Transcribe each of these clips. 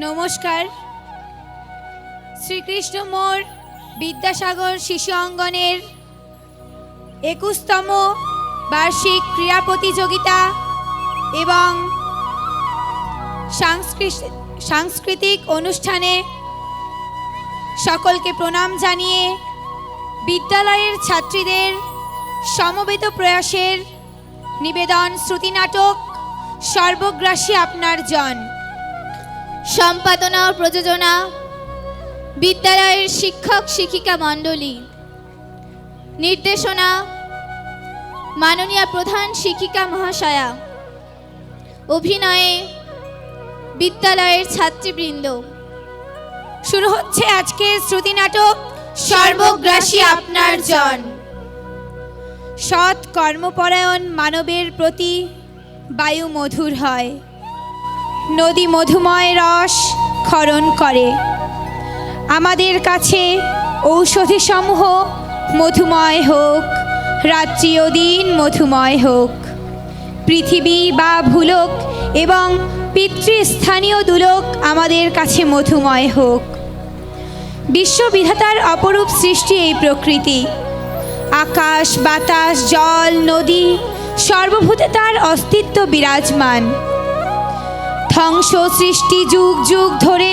নমস্কার। শ্রীকৃষ্ণ মোর বিদ্যাসাগর শিশু অঙ্গনের 21তম বার্ষিক ক্রীড়া প্রতিযোগিতা এবং সাংস্কৃতিক অনুষ্ঠানে সকলকে প্রণাম জানিয়ে বিদ্যালয়ের ছাত্রীদের সমবেত প্রয়াসের নিবেদন শ্রুতি নাটক সর্বগ্রাসী আপনার জন। সম্পাদনা ও প্রযোজনা বিদ্যালয়ের শিক্ষক শিক্ষিকা মণ্ডলী। নির্দেশনা মাননীয় প্রধান শিক্ষিকা মহাশয়া। অভিনয়ে বিদ্যালয়ের ছাত্রীবৃন্দ। শুরু হচ্ছে আজকের শ্রুতি নাটক সর্বগ্রাসী আপনার জন। সৎ কর্মপরায়ণ মানবের প্রতি বায়ু মধুর হয়, নদী মধুময় রস ক্ষরণ করে। আমাদের কাছে ঔষধিসমূহ মধুময় হোক, রাত্রি ও দিন মধুময় হোক, পৃথিবী বা ভূলোক এবং পিতৃস্থানীয় দুলোক আমাদের কাছে মধুময় হোক। বিশ্ববিধাতার অপরূপ সৃষ্টি এই প্রকৃতি। আকাশ, বাতাস, জল, নদী সর্বভূতে তার অস্তিত্ব বিরাজমান। ধ্বংস সৃষ্টি যুগ যুগ ধরে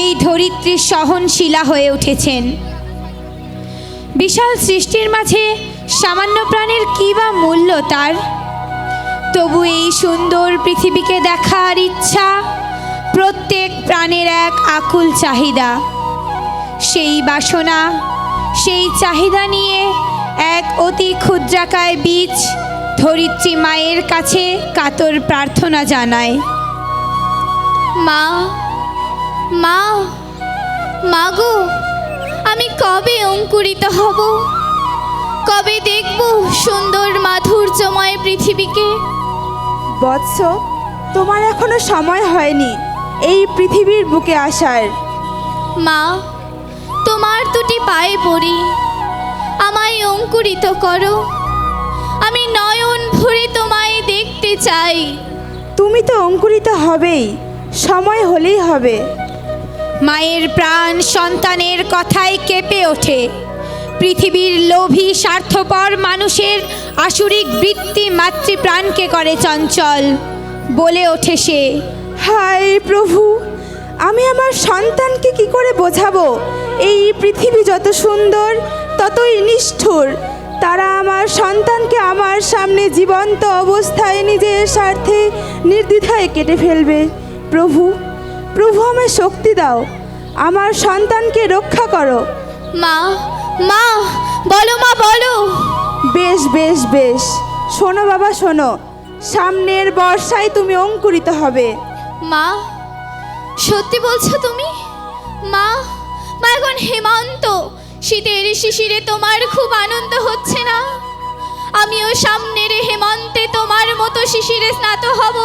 এই ধরিত্রীর সহনশীলা হয়ে উঠেছেন। বিশাল সৃষ্টির মাঝে সামান্য প্রাণের কী বা মূল্য তার? তবু এই সুন্দর পৃথিবীকে দেখার ইচ্ছা প্রত্যেক প্রাণের এক আকুল চাহিদা। সেই বাসনা, সেই চাহিদা নিয়ে এক অতি ক্ষুদ্রাকায় বীজ ধরিত্রী মায়ের কাছে কাতর প্রার্থনা জানায়। মা, মা, মাগো, আমি কবে অঙ্কুরিত হব? কবে দেখব সুন্দর মাধুর্যময় পৃথিবীকে? বৎস, তোমার এখনো সময় হয়নি এই পৃথিবীর বুকে আসার। মা, তোমার দুটি পায়ে পড়ি, আমায় অঙ্কুরিত করো। আমি নয়ন ভরে তোমায় দেখতে চাই। তুমি তো অঙ্কুরিত হবেই, সময় হলেই হবে। মায়ের প্রাণ সন্তানের কথায় কেঁপে ওঠে। পৃথিবীর লোভী স্বার্থপর মানুষের আসুরিক বৃত্তি মাতৃপ্রাণকে করে চঞ্চল। বলে ওঠে সে, হায় প্রভু, আমি আমার সন্তানকে কি করে বোঝাবো এই পৃথিবী যত সুন্দর ততই নিষ্ঠুর। তারা আমার সন্তানকে আমার সামনে জীবন্ত অবস্থায় নিজের স্বার্থে নির্দ্বিধায় কেটে ফেলবে। প্রভু, প্রভু, আমায় শক্তি দাও, আমার সন্তানকে রক্ষা করো। মা, মা, বলো মা, বলো। বেশ বেশ বেশ, শোনো বাবা শোনো, সামনের বর্ষায় তুমি অঙ্কুরিত হবে। মা, সত্যি বলছো তুমি? মা, মা, এখন হেমন্ত শীতের শিশিরে তোমার খুব আনন্দ হচ্ছে না? আমিও সামনের হেমন্তে তোমার মতো শিশিরে স্নাত হব,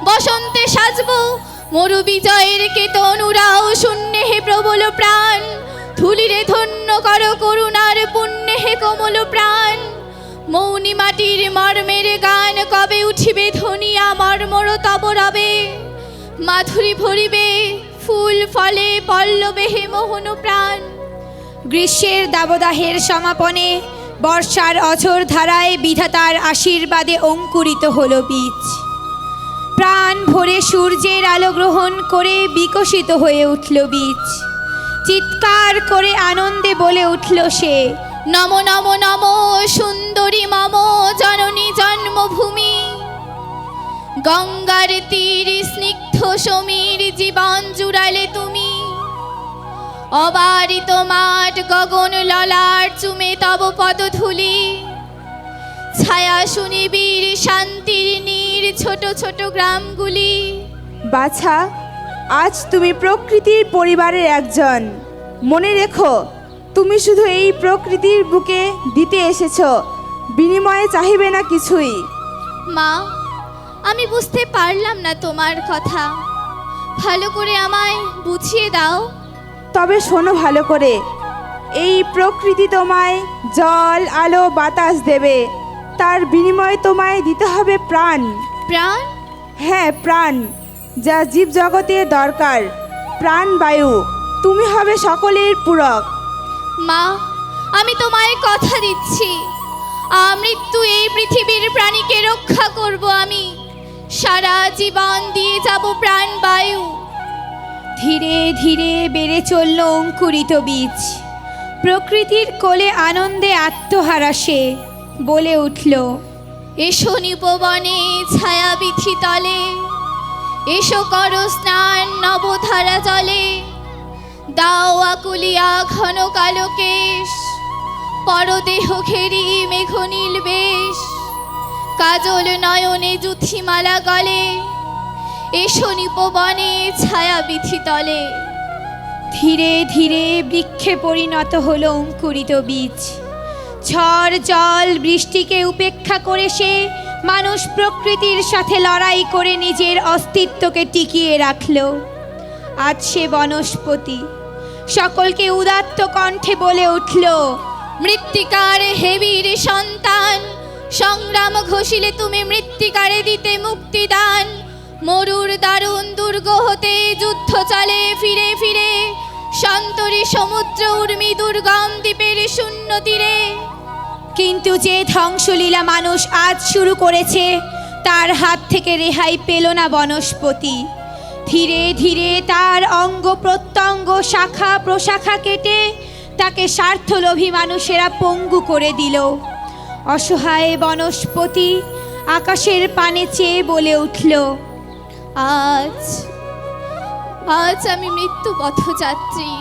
বসন্তে সাজবো। মরু বিজয়ের কেতন উড়াও শূন্যে হে প্রবল প্রাণ, ধুলিরে ধন্য করো করুণার পুণ্যে হে কোমল প্রাণ। মৌনি মাটির মর্মের গান কবে উঠিবে ধ্বনিয়া মর্মর তব রবে। মাধুরী ভরিবে ফুল ফলে পল্লবে হে মোহন প্রাণ। গ্রীষ্মের দাবদাহের সমাপনে বর্ষার অঝোর ধারায় বিধাতার আশীর্বাদে অঙ্কুরিত হলো বীজ। প্রাণ ভরে সূর্যের আলো গ্রহণ করে বিকশিত হয়ে উঠল বীজ। চিৎকার করে আনন্দে বলে উঠল সে, নম নম নম সুন্দরী মম জননী জন্মভূমি। গঙ্গার তীর স্নিগ্ধ সমীর জীবন জুড়ালে তুমি। অবারিত মাঠ গগন ললাট চুমে তব পদধূলি। ছায়া সুনিবিড় শান্তির নীর ছোট ছোট গ্রামগুলি। বাছা, আজ তুমি প্রকৃতির পরিবারের একজন। মনে রেখো, তুমি শুধু এই প্রকৃতির বুকে দিতে এসেছো, বিনিময়ে চাহিবে না কিছুই। মা, আমি বুঝতে পারলাম না তোমার কথা, ভালো করে আমায় বুঝিয়ে দাও। তবে শোনো ভালো করে, এই প্রকৃতি তোমায় জল, আলো, বাতাস দেবে, তার বিনিময়ে তোমায় দিতে হবে প্রাণ। প্রাণ? হ্যাঁ, প্রাণ, যা জীবজগতে দরকার। প্রাণবায়ু, তুমি হবে সকলের পূরক। মা, আমি তোমায় কথা দিচ্ছি, আমৃত্যু এই পৃথিবীর প্রাণীকে রক্ষা করব। আমি সারা জীবন দিয়ে যাব প্রাণবায়ু। ধীরে ধীরে বেড়ে চলল অঙ্কুরিত বীজ। প্রকৃতির কোলে আনন্দে আত্মহারা সে বলে উঠল, এসো নিপবনে ছায়াবিথি তলে, এসো করো স্নান নবধারা জলে। দাও আকুলিয়া ঘন কালো কেশ, পরদেহ ঘেরি মেঘনীল বেশ। কাজল নয়নে জুথিমালা গলে, এসো নিপবনে ছায়াবিথি তলে। ধীরে ধীরে বৃক্ষে পরিণত হলো অঙ্কুরিত বীজ। ঝড় জল বৃষ্টিকে উপেক্ষা করে সে মানুষ প্রকৃতির সাথে লড়াই করে নিজের অস্তিত্বকে টিকিয়ে রাখল। আজ সে বনস্পতি, সকলকে উদাত্ত কণ্ঠে বলে উঠল, মৃত্তিকার হেবীর সন্তান, সংগ্রাম ঘোষিলে তুমি মৃত্তিকারে দিতে মুক্তিদান। মরুর দারুণ দুর্গ হতে যুদ্ধ চলে ফিরে ফিরে, সন্তরী সমুদ্র উর্মি দুর্গম দ্বীপের শূন্য তীরে। কিন্তু যে ধ্বংসলীলা মানুষ আজ শুরু করেছে, তার হাত থেকে রেহাই পেল না বনস্পতি। ধীরে ধীরে তার অঙ্গ প্রত্যঙ্গ শাখা প্রশাখা কেটে তাকে স্বার্থলোভী মানুষেরা পঙ্গু করে দিল। অসহায় বনস্পতি আকাশের পানে চেয়ে বলে উঠল, আজ আজ আমি মৃত্যু পথযাত্রী।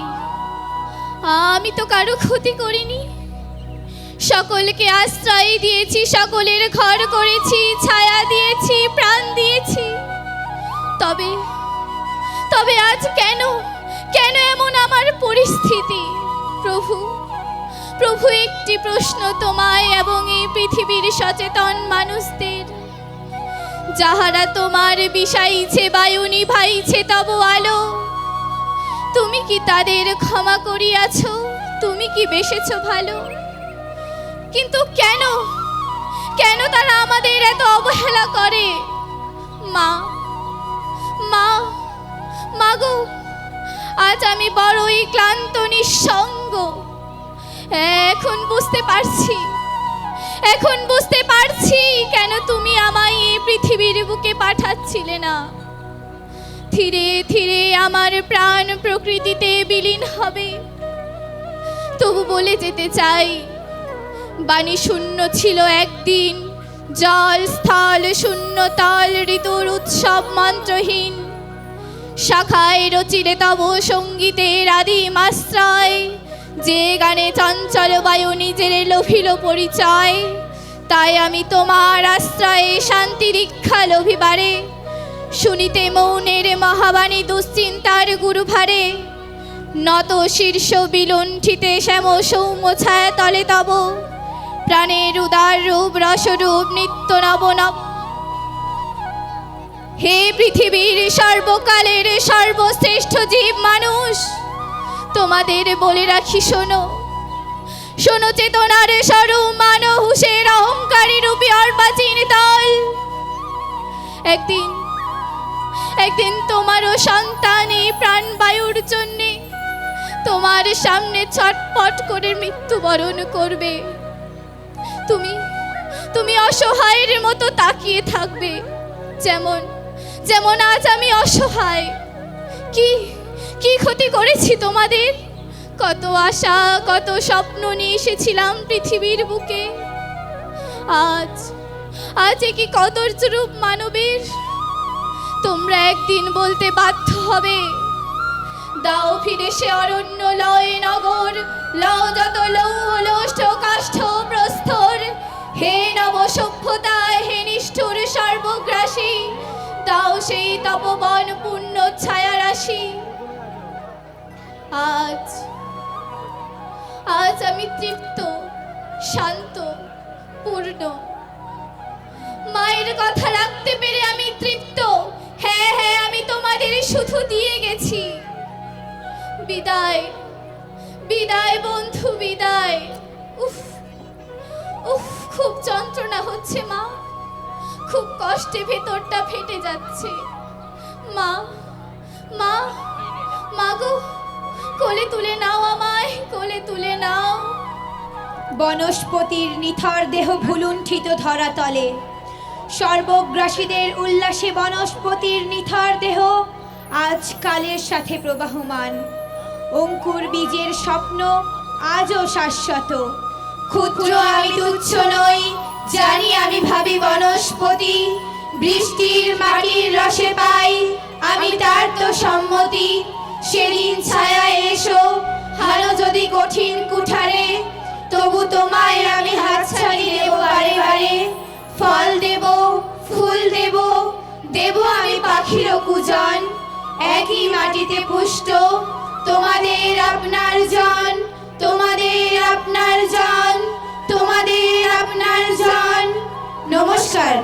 আমি তো কারো ক্ষতি করিনি, সকলকে আশ্রয় দিয়েছি, সকলের ঘর করেছি, ছায়া দিয়েছি, প্রাণ দিয়েছি। তবে তবে আজ কেন কেন এমন আমার পরিস্থিতি? প্রভু প্রভু, একটি প্রশ্ন তোমায় এবং এই পৃথিবীর সচেতন মানুষদের, যাহারা তোমার বিষাইছে বায়ু নিভাইছে তব আলো। তুমি কি তাদের ক্ষমা করিয়াছ? তুমি কি বেসেছ ভালো? কিন্তু কেন কেন তারা আমাদের এত অবহেলা করে? মা মা মাগো, আজ আমি বড়ই ক্লান্ত নিঃসঙ্গ। এখন বুঝতে পারছি কেন তুমি আমায় এই পৃথিবীর বুকে পাঠাচ্ছিলে না। ধীরে ধীরে আমার প্রাণ প্রকৃতিতে বিলীন হবে। তবু বলে যেতে চাই, বাণী শূন্য ছিল একদিন, জল স্থল শূন্য তল, ঋতুর উৎসব মন্ত্রহীন। শাখায় রচিলে তব সঙ্গীতের আদিম আশ্রয়, যে গানে চঞ্চল বায়ু নিজের লোভিল পরিচয়। তাই আমি তোমার আশ্রয়ে শান্তি দীক্ষা লোভিবারে, শুনিতে মৌনের মহাবাণী দুশ্চিন্তার গুরুভারে। নত শীর্ষ বিলুণ্ঠিতে শ্যাম সৌম্য ছায়া তলে তব, প্রাণের উদার রূপ রসরূপ নিত্য নব নব। হে পৃথিবীর সর্বকালের সর্বশ্রেষ্ঠ জীব মানুষ, তোমাদের বলে রাখি শোনো, শোনো চেতনার স্বরূপ মানহুষের অহংকারী রূপী অর্বাচীন দল। একদিন তোমারও সন্তান এই প্রাণবায়ুর জন্যে তোমার সামনে ছটপট করে মৃত্যুবরণ করবে। তুমি অসহায়ের মতো তাকিয়ে থাকবে, যেমন আজ আমি অসহায়। কি ক্ষতি করেছি তোমাদের? কত আশা কত স্বপ্ন নিয়ে এসেছিলাম পৃথিবীর বুকে। আজ কি কদর্যরূপ মানবের? তোমরা একদিন বলতে বাধ্য হবে, দাও ফিরে সে অরণ্য লয় নগর, লও যত লৌহ লোষ্ঠ কাষ্ঠ প্রস্তর। হে নব সভ্যতায় হে নিষ্ঠুর সর্বগ্রাসী, দাও সেই তপবন পূর্ণ ছায়া রাশি। আজ আমি তৃপ্ত, শান্ত, পূর্ণ। মায়ের কথা রাখতে পেরে আমি তৃপ্ত। হ্যাঁ হ্যাঁ, আমি তোমাদের শুধু দিয়ে গেছি। বিদায় বিদায় বন্ধু, বিদায়। উফ উফ, খুব যন্ত্রণা হচ্ছে মা, খুব কষ্টে ভেতরটা ফেটে যাচ্ছে। মা মা মাগো, কোলে তুলে নাও আমায়, কোলে তুলে নাও। বনস্পতির নিথর দেহ ভুলুণ্ঠিত ধরাতলে, সর্বগ্রাসীদের উল্লাসে বনস্পতির নিথর দেহ আজ কালের সাথে প্রবাহমান। অঙ্কুর বীজের স্বপ্ন আজও শাশ্বত। ক্ষুদ্র আমি তুচ্ছ নই, জানি আমি ভাবি বনস্পতি। বৃষ্টির মাটির রসে পাই আমি তার তো সম্মতি। সেদিন ছায়ায় এসো, হানো যদি কঠিন কুঠারে, তবু তোমায় আমি হাতছানি দেব বারে বারে। ফল দেব, ফুল দেব, দেব আমি পাখির কুজন। একই মাটিতে পুষ্ট তোমাদের আপনার জন, তোমাদের আপনার জন, তোমাদের আপনার জন। নমস্কার।